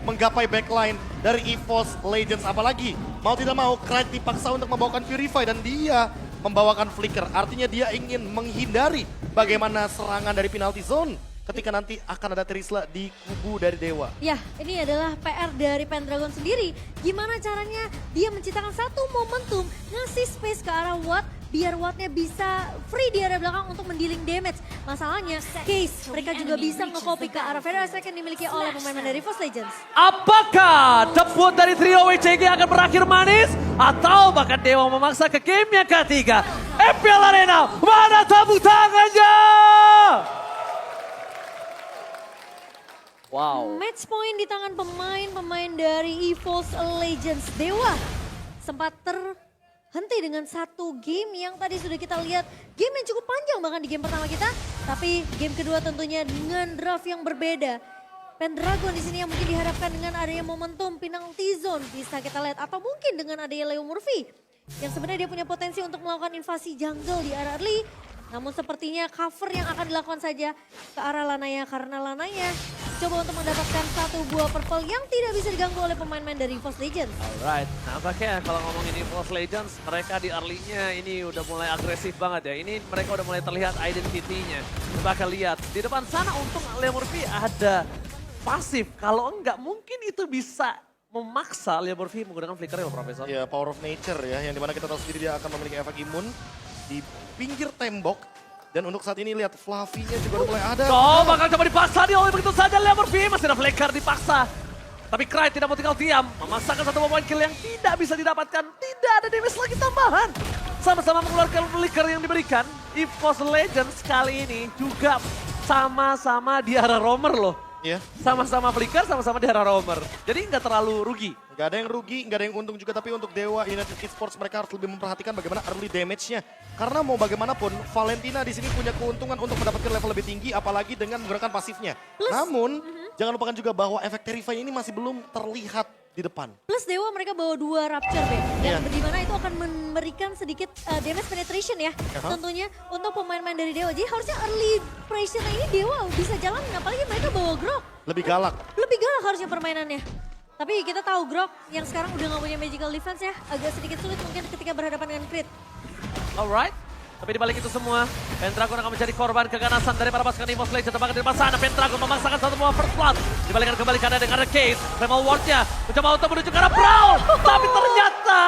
menggapai backline dari EVOS Legends. Apalagi mau tidak mau Krite dipaksa untuk membawakan Purify dan dia membawakan Flicker. Artinya dia ingin menghindari bagaimana serangan dari penalty zone ketika nanti akan ada Terizla di kubu dari Dewa. Ya, ini adalah PR dari Pendragon sendiri. Gimana caranya dia menciptakan satu momentum, ngasih space ke arah Watt, biar Wattnya bisa free di area belakang untuk mendealing damage. Masalahnya, Case mereka juga bisa nge-copy ke arah Federasi yang dimiliki oleh pemain dari EVOS Legends. Apakah debut dari trio WCG akan berakhir manis? Atau bahkan Dewa memaksa ke game yang ketiga? FPL Arena, mana tepuk tangannya? Wow. Match point di tangan pemain dari EVOS Legends. Dewa sempat terhenti dengan satu game yang tadi sudah kita lihat. Game yang cukup panjang bahkan di game pertama kita. Tapi game kedua tentunya dengan draft yang berbeda. Pendragon di sini yang mungkin diharapkan dengan adanya momentum penalty zone bisa kita lihat. Atau mungkin dengan adanya Leo Murphy. Yang sebenarnya dia punya potensi untuk melakukan invasi jungle di arah early. Namun sepertinya cover yang akan dilakukan saja ke arah Lanaya. Karena Lanaya coba untuk mendapatkan satu buah purple yang tidak bisa diganggu oleh pemain-pemain dari EVOS Legends. Alright, nampaknya kalau ngomongin EVOS Legends, mereka di early-nya ini udah mulai agresif banget ya. Ini mereka udah mulai terlihat identity-nya. Coba lihat, di depan sana untung Leo Murphy ada pasif. Kalau enggak mungkin itu bisa memaksa Leo Murphy menggunakan flicker ya Profesor. Ya, power of nature ya, yang dimana kita tahu sendiri dia akan memiliki efek imun di pinggir tembok. Dan untuk saat ini lihat Fluffy-nya juga udah mulai ada. Oh, bakal coba dipaksa dia oleh begitu saja Leo Murphy. Masih ada flicker dipaksa. Tapi Krite tidak mau tinggal diam. Memaksakan satu point kill yang tidak bisa didapatkan. Tidak ada damage lagi tambahan. Sama-sama mengeluarkan flicker yang diberikan. EVOS Legends kali ini juga sama-sama di arah roamer loh. Iya. Sama-sama flicker, sama-sama di arah roamer. Jadi nggak terlalu rugi. Nggak ada yang rugi, nggak ada yang untung juga. Tapi untuk Dewa United Esports mereka harus lebih memperhatikan bagaimana early damage-nya. Karena mau bagaimanapun, Valentina di sini punya keuntungan untuk mendapatkan level lebih tinggi. Apalagi dengan menggunakan pasifnya. Namun, jangan lupakan juga bahwa efek Terrify ini masih belum terlihat di depan. Plus Dewa mereka bawa 2 Rapture Ben. Iya. Yang dimana itu akan memberikan sedikit damage penetration ya. Tentunya untuk pemain-pemain dari Dewa. Jadi harusnya early pressure ini Dewa bisa jalanin. Apalagi mereka bawa Grok. Lebih galak. Lebih galak harusnya permainannya. Tapi kita tahu Grok yang sekarang udah gak punya magical defense ya. Agak sedikit sulit mungkin ketika berhadapan dengan crit. Alright. Tapi dibalik itu semua, Pendragon akan menjadi korban keganasan dari para pasukan EVOS Legends. Bahkan di depan sana, Pendragon memaksakan satu buah first blood. Dibalikan kembali karena dengan Case. Primal Ward-nya mencoba untuk menuju ke arah Brawl. Tapi ternyata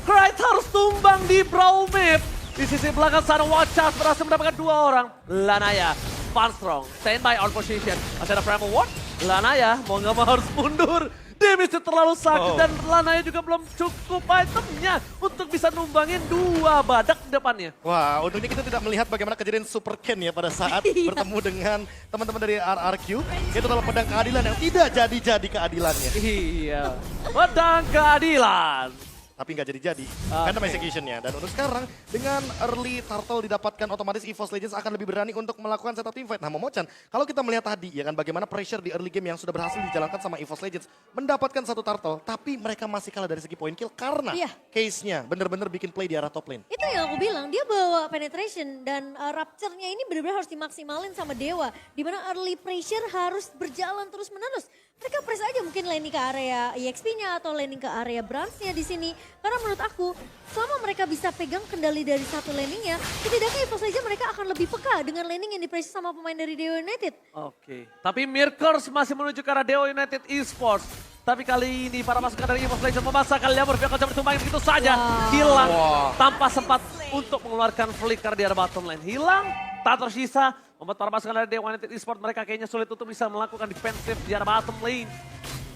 Krite harus tumbang di Brawl map. Di sisi belakang sana, Watchas berhasil mendapatkan 2 orang. Lanaya, Funstrong, standby on position. Masih ada Primal Ward. Lanaya mau nggak mau harus mundur. Damage terlalu sakit dan Lanaya juga belum cukup itemnya untuk bisa numbangin 2 badak di depannya. Wah, untungnya kita tidak melihat bagaimana kejadian Super Ken ya pada saat bertemu dengan teman-teman dari RRQ. Itu adalah pedang keadilan yang tidak jadi-jadi keadilannya. Iya, pedang keadilan. Tapi nggak jadi-jadi, random execution-nya. Dan untuk sekarang, dengan early turtle didapatkan, otomatis EVOS Legends akan lebih berani untuk melakukan setup teamfight. Nah, Momochan, kalau kita melihat tadi, ya kan bagaimana pressure di early game yang sudah berhasil dijalankan sama EVOS Legends, mendapatkan satu turtle, tapi mereka masih kalah dari segi point kill karena case-nya bener-bener bikin play di arah top lane. Itu yang aku bilang, dia bawa penetration dan Rapture-nya ini benar-benar harus dimaksimalin sama Dewa. Dimana early pressure harus berjalan terus-menerus. Mereka press aja mungkin landing ke area EXP-nya atau landing ke area Browns-nya di sini. Karena menurut aku, selama mereka bisa pegang kendali dari satu landing-nya, setidaknya EVOS Legends mereka akan lebih peka dengan landing yang dipress sama pemain dari Dewa United. Oke, tapi Mirkers masih menuju ke arah Dewa United Esports. Tapi kali ini para pasukan dari EVOS Legends memaksakan Leo Murphy akan coba ditumbangin begitu saja. Hilang tanpa sempat untuk mengeluarkan flicker di arah bottom lane. Hilang, tak tersisa. Membuat para pasukan dari Dewa United Esports mereka kayaknya sulit untuk bisa melakukan defensif di arah bottom lane.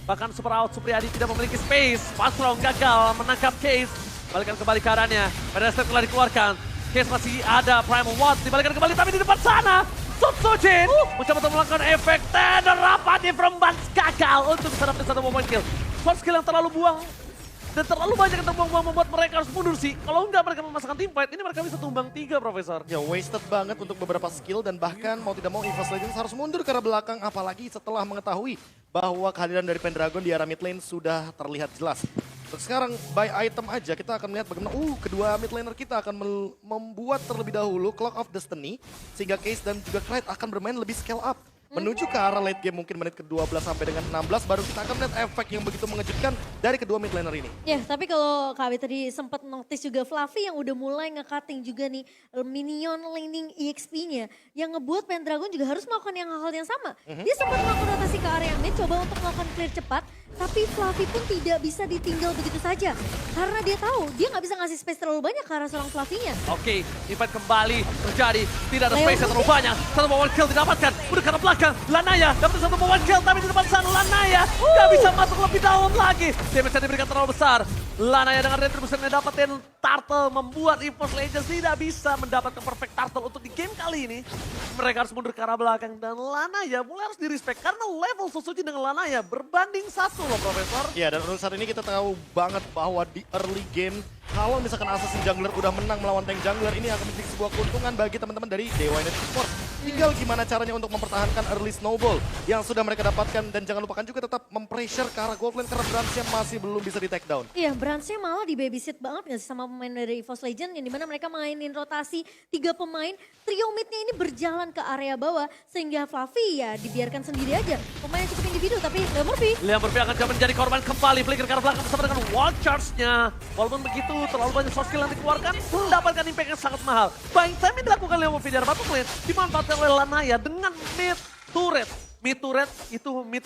Bahkan Super Out Supriyadi tidak memiliki space. Pasrong gagal menangkap Case. Balikan kembali keadaannya. Pada step telah dikeluarkan. Case masih ada Primal Watts. Dibalikan kembali tapi di depan sana. Sutsujin mencoba untuk melakukan efek tender rapat di from Bans gagal untuk bisa dapat satu point kill. First skill yang terlalu buang. Dan terlalu banyak yang terbuang-buang membuat mereka harus mundur sih. Kalau enggak mereka memasangkan team fight, ini mereka bisa tumbang 3 Profesor. Ya wasted banget untuk beberapa skill dan bahkan mau tidak mau EVOS Legends harus mundur ke arah belakang. Apalagi setelah mengetahui bahwa kehadiran dari Pendragon di arah mid lane sudah terlihat jelas. Untuk sekarang by item aja kita akan melihat bagaimana kedua mid laner kita akan membuat terlebih dahulu Clock of Destiny. Sehingga Case dan juga Krite akan bermain lebih scale up. menuju ke arah late game mungkin menit ke-12 sampai dengan 16 baru kita akan melihat efek yang begitu mengejutkan dari kedua mid laner ini. Ya, tapi kalau KB tadi sempat notice juga Fluffy yang udah mulai nge-cutting juga nih minion laning EXP-nya. Yang ngebuat Pendragon juga harus melakukan hal yang sama. Dia sempat melakukan rotasi ke area mid, coba untuk melakukan clear cepat. Tapi Fluffy pun tidak bisa ditinggal begitu saja. Karena dia tahu, dia nggak bisa ngasih space terlalu banyak ke arah seorang Fluffy-nya. Oke, invite kembali terjadi. Tidak ada Leo space yang terlalu banyak. Satu one kill didapatkan. Udah ke belakang. Lanaya dapat satu one kill tapi di depan sana Lanaya nggak bisa masuk lebih dalam lagi. Damage yang diberikan terlalu besar. Lanaya dengan retribution yang dapetin turtle membuat EVOS Legends tidak bisa mendapatkan perfect turtle untuk di game kali ini. Mereka harus mundur ke arah belakang dan Lanaya mulai harus di-respect karena level Sosuji dengan Lanaya berbanding 1 loh Profesor. Ya, dan untuk saat ini kita tahu banget bahwa di early game kalau misalkan Assassin Jungler udah menang melawan tank jungler ini akan menjadi sebuah keuntungan bagi teman-teman dari Dewa United Esports. Tinggal gimana caranya untuk mempertahankan early snowball yang sudah mereka dapatkan dan jangan lupakan juga tetap mempressure ke arah gold lane karena Brands masih belum bisa di take down. Iya, Brands-nya malah di babysit banget nggak sih sama pemain dari EVOS Legends yang dimana mereka mainin rotasi 3 pemain, trio mid-nya ini berjalan ke area bawah sehingga Fluffy ya dibiarkan sendiri aja. Pemain yang cukup individu tapi Liam Murphy akan coba menjadi korban kembali. Flicker ke arah belakang bersama dengan wall charge-nya. Walaupun begitu terlalu banyak soft skill yang dikeluarkan mendapatkan impact yang sangat mahal. Buying time yang dilakukan Liam Murphy dari bottom lane dimanfaatkan oleh Lanaya dengan mid turret. Mid turret itu mid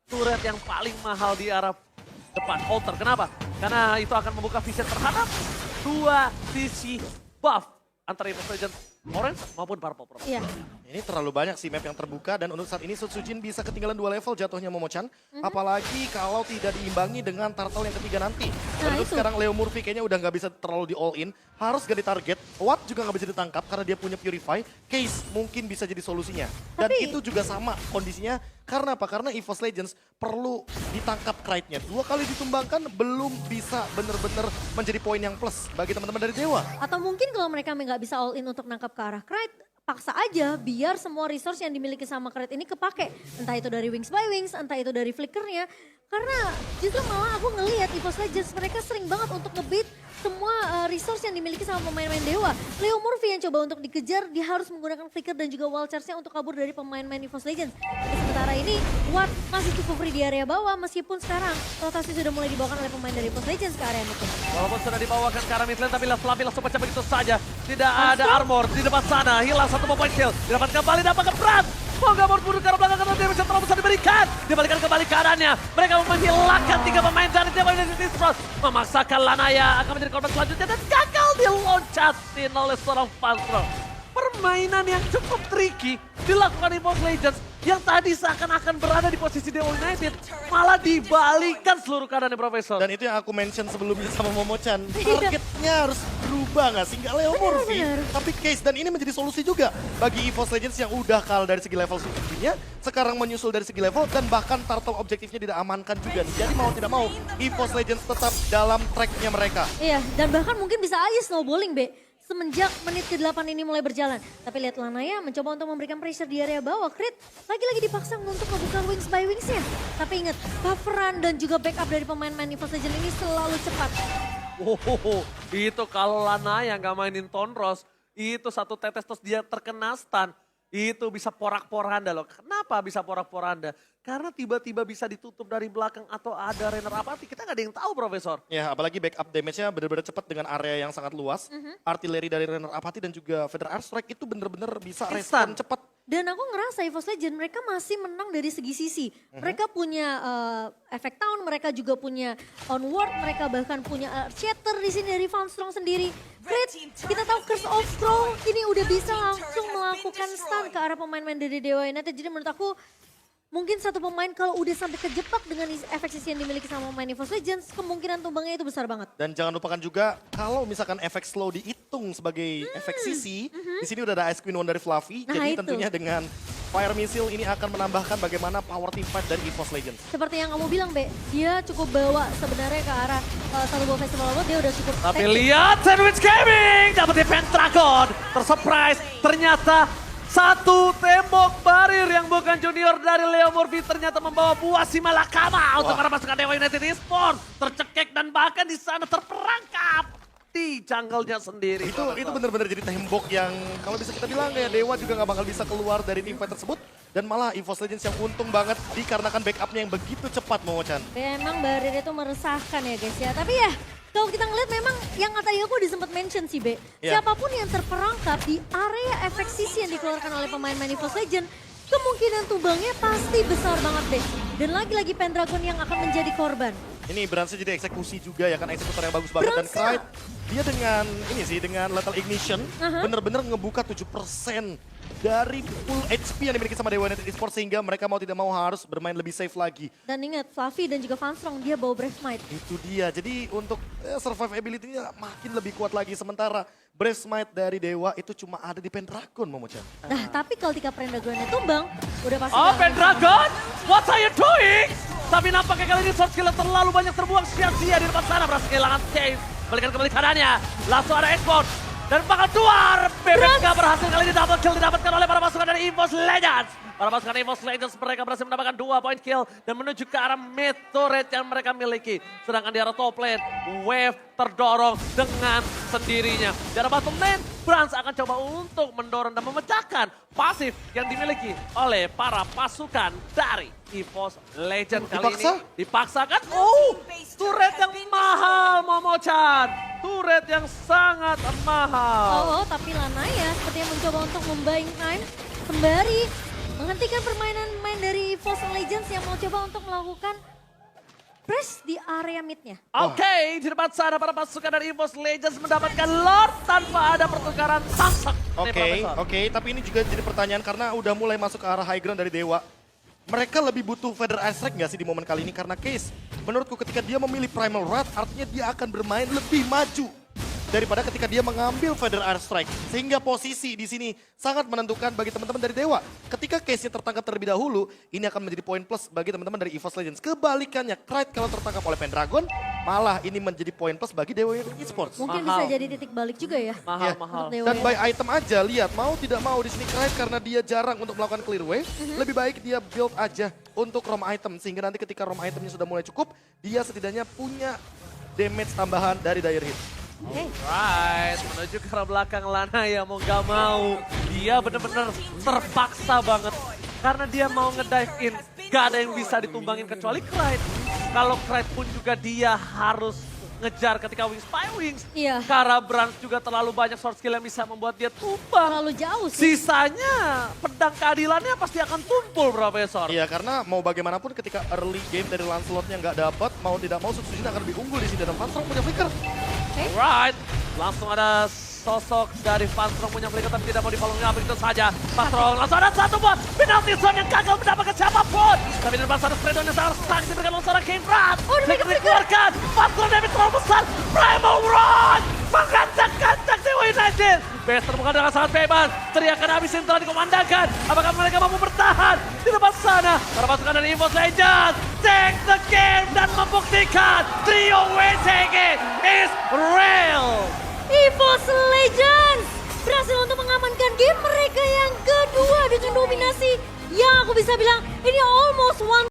turret yang paling mahal di arah depan altar. Kenapa? Karena itu akan membuka vision terhadap dua sisi buff antara EVOS Legends Orange maupun Purple Pro. Iya. Ini terlalu banyak sih map yang terbuka dan untuk saat ini Sutsujin bisa ketinggalan 2 level jatuhnya Momochan. Apalagi kalau tidak diimbangi dengan turtle yang ketiga nanti. Dan untuk itu. sekarang Leo Murphy kayaknya udah nggak bisa terlalu di all in. Harus ganti target. Watt juga nggak bisa ditangkap karena dia punya Purify. Case mungkin bisa jadi solusinya. Dan Tapi- itu juga sama kondisinya. Karena apa? Karena EVOS Legends perlu ditangkap Krite-nya. 2 kali ditumbangkan belum bisa bener-bener menjadi poin yang plus bagi teman-teman dari Dewa. Atau mungkin kalau mereka nggak bisa all in untuk nangkap ke arah Krite, paksa aja biar semua resource yang dimiliki sama Krite ini kepake. Entah itu dari Wings by Wings, entah itu dari flickernya. Karena justru malah aku ngelihat EVOS Legends mereka sering banget untuk nge-beat semua resource yang dimiliki sama pemain-pemain Dewa. Leo Murphy yang coba untuk dikejar, dia harus menggunakan flicker dan juga wall charge-nya untuk kabur dari pemain-pemain EVOS Legends. Tapi sementara ini, Watt masih cukup free di area bawah meskipun sekarang rotasi sudah mulai dibawakan oleh pemain dari EVOS Legends ke area mid. Walaupun sudah dibawakan ke arah mid lane tapi Fluffy langsung pecah begitu saja. Tidak ada armor di depan sana. Hilang satu point kill. Didapat kembali dapat ke Brand. Mau gak mau mundur ke arah belakang karena damage yang terlalu besar diberikan. Dibalikan kembali keadaannya. Mereka menghilangkan 3 pemain dari Dewa United Esports. Memaksakan Lanaya akan menjadi korban selanjutnya dan gagal diloncatin oleh seorang Fastro. Permainan yang cukup tricky dilakukan EVOS Legends yang tadi seakan-akan berada di posisi Dewa United malah dibalikan seluruh keadaannya Profesor. Dan itu yang aku mention sebelumnya sama Momochan. Iya. Targetnya harus berubah nggak sih? Nggak Leo Murphy, benar. tapi Case. Dan ini menjadi solusi juga bagi EVOS Legends yang udah kalah dari segi level substitusinya. Sekarang menyusul dari segi level dan bahkan turtle objektifnya tidak amankan juga nih. Jadi mau tidak mau EVOS Legends tetap dalam tracknya mereka. Iya, dan bahkan mungkin bisa aja snowballing, Be. Semenjak menit ke-8 ini mulai berjalan. Tapi lihat Lanaya mencoba untuk memberikan pressure di area bawah. Crit lagi-lagi dipaksa untuk membuka Wings by Wings-nya. Tapi ingat, bufferan dan juga backup dari pemain-pemain EVOS Legends ini selalu cepat. Itu kalau Lanaya nggak mainin Tonros, itu satu tetes terus dia terkena stun. Itu bisa porak-poranda loh. Kenapa bisa porak-poranda? Karena tiba-tiba bisa ditutup dari belakang atau ada runner apati. Kita nggak ada yang tahu Profesor. Ya, apalagi backup damage-nya benar-benar cepat dengan area yang sangat luas. Artileri dari runner apati dan juga Feather Airstrike itu benar-benar bisa respon cepat. Dan aku ngerasa EVOS Legends mereka masih menang dari segi sisi. Mereka punya efek town, mereka juga punya onward, mereka bahkan punya shatter di sini dari Foundstrong sendiri. Crit, kita tahu Curse of Crow ini udah bisa langsung melakukan stun ke arah pemain-pemain dari Dewa United. Jadi menurut aku mungkin satu pemain kalau udah sampai kejebak dengan efek sisi yang dimiliki sama pemain EVOS Legends, kemungkinan tumbangnya itu besar banget. Dan jangan lupakan juga kalau misalkan efek slow dihitung sebagai efek sisi, di sini udah ada Ice Queen One dari Fluffy. Nah, jadi itu. tentunya dengan Fire Missile ini akan menambahkan bagaimana power team fight dari EVOS Legends. Seperti yang kamu bilang, Be, dia cukup bawa sebenarnya ke arah satu buah festival award, dia udah cukup Tapi teknik. lihat Sandwich Gaming dapat di Pentagon. Tersurprise ternyata satu tembok barir yang bukan junior dari Leo Murphy ternyata membawa buah si malakama untuk para pasukan Dewa United Esports. Tercekek dan bahkan di sana terperangkap di di jungle-nya sendiri. Itu benar-benar jadi tembok yang kalau bisa kita bilang ya Dewa juga nggak bakal bisa keluar dari teamfight tersebut. Dan malah EVOS Legends yang untung banget dikarenakan backupnya yang begitu cepat Momochan. Memang Barir itu meresahkan ya guys ya. Tapi ya kalau kita ngeliat memang yang tadi aku udah sempat mention sih Be. Iya. Siapapun yang terperangkap di area efek sisi yang dikeluarkan oleh pemain-pemain EVOS Legends, kemungkinan tumbangnya pasti besar banget Be. Dan lagi-lagi Pendragon yang akan menjadi korban. Ini Bransa jadi eksekusi juga ya kan, eksekutor yang bagus banget. Dan Clyde dia dengan Lethal Ignition bener-bener ngebuka 7% dari full HP yang dimiliki sama Dewa United Esports sehingga mereka mau tidak mau harus bermain lebih safe lagi. Dan ingat Fluffy dan juga Vanstrong dia bawa Brave Smite. Itu dia, jadi untuk survivability-nya makin lebih kuat lagi. Sementara Brave Smite dari Dewa itu cuma ada di Pendragon Momochan. Nah tapi kalau ketika Pendragonnya tumbang, udah pasti Oh, kalah. Pendragon, what are you doing? Tapi nampaknya kali ini short skill terlalu banyak terbuang sia-sia di depan sana. Berhasil kehilangan save, balikan kembali keadaannya. Langsung ada export dan bakal keluar. BBK berhasil kali ini double kill didapatkan oleh para pasukan dari EVOS Legends. Para pasukan EVOS Legends mereka berhasil mendapatkan 2 point kill dan menuju ke arah mid turret yang mereka miliki. Sedangkan di arah top lane, Wave terdorong dengan sendirinya. Di arah bottom lane, Brans akan coba untuk mendorong dan memecahkan pasif yang dimiliki oleh para pasukan dari EVOS Legends kali Dipaksa? ini. Dipaksakan? Oh, turret yang mahal Momochan. Turret yang sangat mahal. Oh, tapi Lanaya sepertinya mencoba untuk membuying time sembari menghentikan permainan main dari EVOS Legends yang mau coba untuk melakukan press di area midnya. Oke, di depan sana para pasukan dari EVOS Legends mendapatkan Lord tanpa ada pertukaran samsak. Oke, tapi ini juga jadi pertanyaan karena udah mulai masuk ke arah high ground dari Dewa. Mereka lebih butuh Feather Ice Strike nggak sih di momen kali ini? Karena Case, menurutku ketika dia memilih Primal Wrath, artinya dia akan bermain lebih maju daripada ketika dia mengambil Feather Ice Strike. Sehingga posisi di sini sangat menentukan bagi teman-teman dari Dewa. Ketika Case-nya tertangkap terlebih dahulu, ini akan menjadi poin plus bagi teman-teman dari EVOS Legends. Kebalikannya, Clyde kalau tertangkap oleh Pendragon, malah ini menjadi poin plus bagi Dewa United Esports. Mungkin Mahal. bisa jadi titik balik juga ya. Mahal, Ya. mahal. Untuk Dewa Dan ya. by item aja, lihat mau tidak mau di sini Clyde karena dia jarang untuk melakukan clear wave, lebih baik dia build aja untuk roam item sehingga nanti ketika roam itemnya sudah mulai cukup, dia setidaknya punya damage tambahan dari Dire Hit. Oke. Right, menuju ke arah belakang Lanaya mau gak mau. Dia bener-bener terpaksa banget. Karena dia mau ngedive in, gak ada yang bisa ditumbangin kecuali Clyde. Kalau Clyde pun juga dia harus ngejar ketika Wings by Wings. Iya. Karena Brans juga terlalu banyak short skill yang bisa membuat dia tumbang. Terlalu jauh sih. Sisanya pedang keadilannya pasti akan tumpul Profesor. Iya, karena mau bagaimanapun ketika early game dari Lancelotnya nggak dapat, mau tidak mau Substitution akan lebih unggul di sini dan Vanstrong punya flicker. Alright, langsung ada sosok dari Vanstrong punya flicker tapi tidak mau di-follow up begitu saja. Vanstrong langsung ada satu buat penalty zone yang gagal mendapatkan siapapun. Tapi di depan sana Spreadon yang sangat sakit diberikan oleh seorang King Brad. Oh, diberikan flicker. Dikeluarkan, Vanstrong damage terlalu besar. Primal Run mengacak-acak Dewa United. BS terbuka dengan sangat bebas. Teriakan habis yang telah dikomandangkan. Apakah mereka mampu bertahan di depan sana? Para pasukan dari EVOS Legends take the game dan membuktikan trio WTG is real. EVOS Legends berhasil untuk mengamankan game mereka yang kedua dengan dominasi yang aku bisa bilang ini almost one